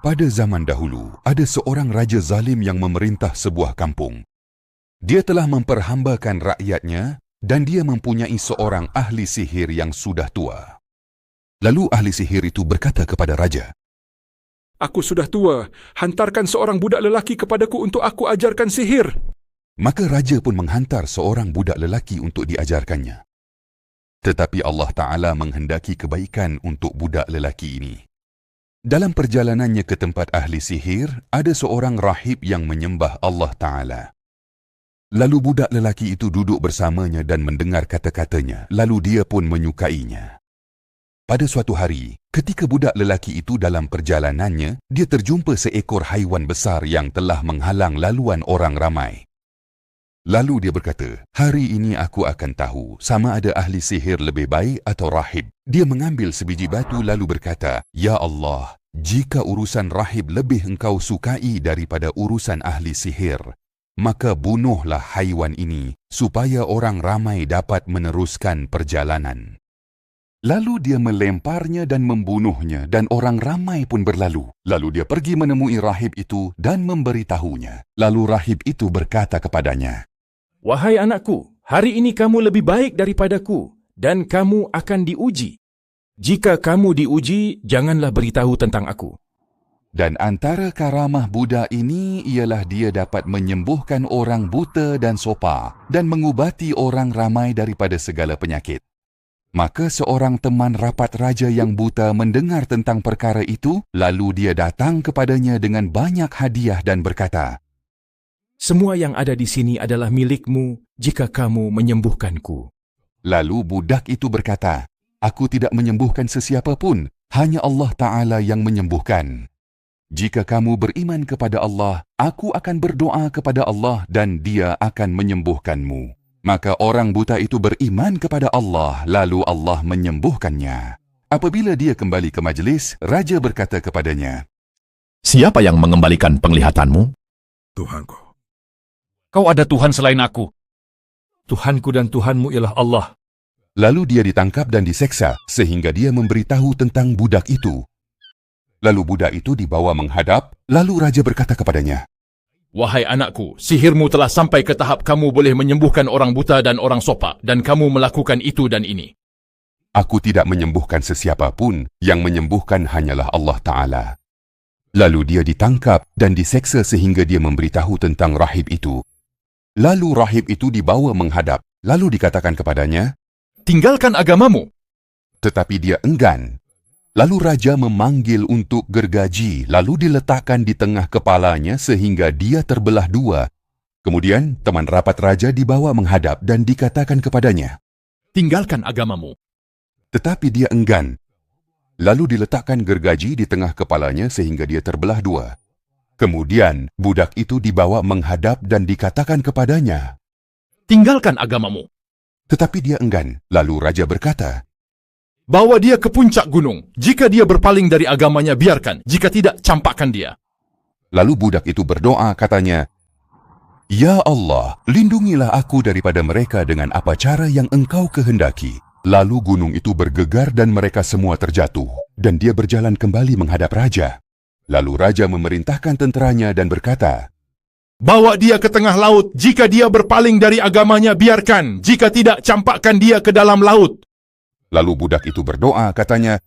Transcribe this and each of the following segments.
Pada zaman dahulu, ada seorang raja zalim yang memerintah sebuah kampung. Dia telah memperhambakan rakyatnya dan dia mempunyai seorang ahli sihir yang sudah tua. Lalu ahli sihir itu berkata kepada raja, Aku sudah tua, hantarkan seorang budak lelaki kepadaku untuk aku ajarkan sihir. Maka raja pun menghantar seorang budak lelaki untuk diajarkannya. Tetapi Allah Ta'ala menghendaki kebaikan untuk budak lelaki ini. Dalam perjalanannya ke tempat ahli sihir, ada seorang rahib yang menyembah Allah Ta'ala. Lalu budak lelaki itu duduk bersamanya dan mendengar kata-katanya, lalu dia pun menyukainya. Pada suatu hari, ketika budak lelaki itu dalam perjalanannya, dia terjumpa seekor haiwan besar yang telah menghalang laluan orang ramai. Lalu dia berkata, hari ini aku akan tahu sama ada ahli sihir lebih baik atau rahib. Dia mengambil sebiji batu lalu berkata, Ya Allah, jika urusan rahib lebih engkau sukai daripada urusan ahli sihir, maka bunuhlah haiwan ini supaya orang ramai dapat meneruskan perjalanan. Lalu dia melemparnya dan membunuhnya dan orang ramai pun berlalu. Lalu dia pergi menemui rahib itu dan memberitahunya. Lalu rahib itu berkata kepadanya, Wahai anakku, hari ini kamu lebih baik daripadaku dan kamu akan diuji. Jika kamu diuji, janganlah beritahu tentang aku. Dan antara karamah budak ini ialah dia dapat menyembuhkan orang buta dan sopa dan mengubati orang ramai daripada segala penyakit. Maka seorang teman rapat raja yang buta mendengar tentang perkara itu, lalu dia datang kepadanya dengan banyak hadiah dan berkata, Semua yang ada di sini adalah milikmu jika kamu menyembuhkanku. Lalu budak itu berkata, Aku tidak menyembuhkan sesiapa pun, hanya Allah Ta'ala yang menyembuhkan. Jika kamu beriman kepada Allah, aku akan berdoa kepada Allah dan Dia akan menyembuhkanmu. Maka orang buta itu beriman kepada Allah, lalu Allah menyembuhkannya. Apabila dia kembali ke majlis, raja berkata kepadanya, Siapa yang mengembalikan penglihatanmu? Tuhanku. Kau ada Tuhan selain aku. Tuhanku dan Tuhanmu ialah Allah. Lalu dia ditangkap dan diseksa, sehingga dia memberitahu tentang budak itu. Lalu budak itu dibawa menghadap, lalu raja berkata kepadanya, Wahai anakku, sihirmu telah sampai ke tahap kamu boleh menyembuhkan orang buta dan orang sopa, dan kamu melakukan itu dan ini. Aku tidak menyembuhkan sesiapa pun, yang menyembuhkan hanyalah Allah Ta'ala. Lalu dia ditangkap dan diseksa sehingga dia memberitahu tentang rahib itu. Lalu rahib itu dibawa menghadap, lalu dikatakan kepadanya, Tinggalkan agamamu. tetapi dia enggan. Lalu raja memanggil untuk gergaji, lalu diletakkan di tengah kepalanya sehingga dia terbelah dua. Kemudian teman rapat raja dibawa menghadap dan dikatakan kepadanya, Tinggalkan agamamu. tetapi dia enggan. Lalu diletakkan gergaji di tengah kepalanya sehingga dia terbelah dua. Kemudian budak itu dibawa menghadap dan dikatakan kepadanya, Tinggalkan agamamu. tetapi dia enggan. Lalu raja berkata, Bawa dia ke puncak gunung. Jika dia berpaling dari agamanya, biarkan. Jika tidak, campakkan dia. Lalu budak itu berdoa, katanya, Ya Allah, lindungilah aku daripada mereka dengan apa cara yang engkau kehendaki. Lalu gunung itu bergegar dan mereka semua terjatuh. Dan dia berjalan kembali menghadap raja. Lalu raja memerintahkan tenteranya dan berkata, Bawa dia ke tengah laut. Jika dia berpaling dari agamanya, biarkan. Jika tidak, campakkan dia ke dalam laut. Lalu budak itu berdoa, katanya,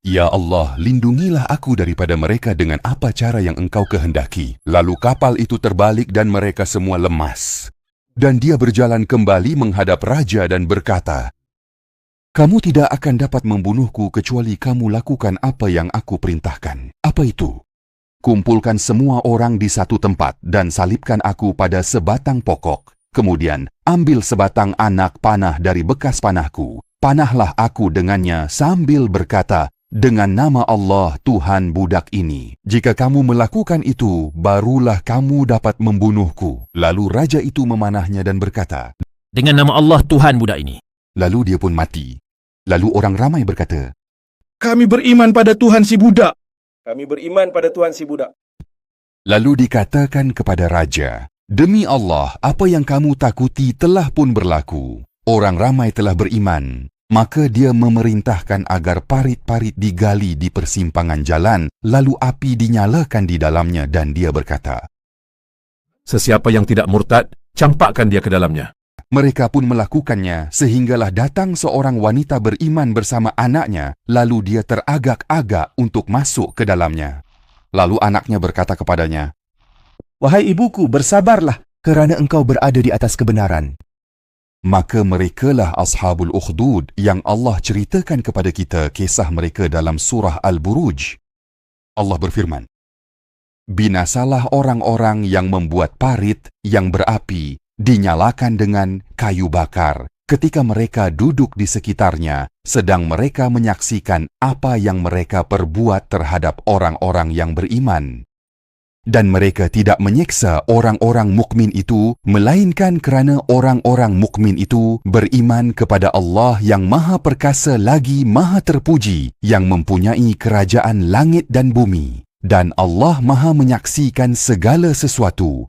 Ya Allah, lindungilah aku daripada mereka dengan apa cara yang engkau kehendaki. Lalu kapal itu terbalik dan mereka semua lemas. Dan dia berjalan kembali menghadap raja dan berkata, Kamu tidak akan dapat membunuhku kecuali kamu lakukan apa yang aku perintahkan. Apa itu? Kumpulkan semua orang di satu tempat dan salibkan aku pada sebatang pokok. Kemudian ambil sebatang anak panah dari bekas panahku. Panahlah aku dengannya sambil berkata, Dengan nama Allah Tuhan budak ini. Jika kamu melakukan itu, barulah kamu dapat membunuhku. Lalu raja itu memanahnya dan berkata, Dengan nama Allah Tuhan budak ini. Lalu dia pun mati. Lalu orang ramai berkata, Kami beriman pada Tuhan si budak. Kami beriman pada Tuhan si budak. Lalu dikatakan kepada raja, Demi Allah, apa yang kamu takuti telah pun berlaku. Orang ramai telah beriman. Maka dia memerintahkan agar parit-parit digali di persimpangan jalan, lalu api dinyalakan di dalamnya dan dia berkata, Sesiapa yang tidak murtad, campakkan dia ke dalamnya. Mereka pun melakukannya sehinggalah datang seorang wanita beriman bersama anaknya, lalu dia teragak-agak untuk masuk ke dalamnya. Lalu anaknya berkata kepadanya, Wahai ibuku, bersabarlah kerana engkau berada di atas kebenaran. Maka merekalah Ashabul Ukhdud yang Allah ceritakan kepada kita kisah mereka dalam surah Al-Buruj. Allah berfirman, Binasalah orang-orang yang membuat parit yang berapi dinyalakan dengan kayu bakar ketika mereka duduk di sekitarnya, sedang mereka menyaksikan apa yang mereka perbuat terhadap orang-orang yang beriman. Dan mereka tidak menyiksa orang-orang mukmin itu, melainkan kerana orang-orang mukmin itu beriman kepada Allah yang Maha Perkasa lagi Maha Terpuji, yang mempunyai kerajaan langit dan bumi. Dan Allah Maha menyaksikan segala sesuatu.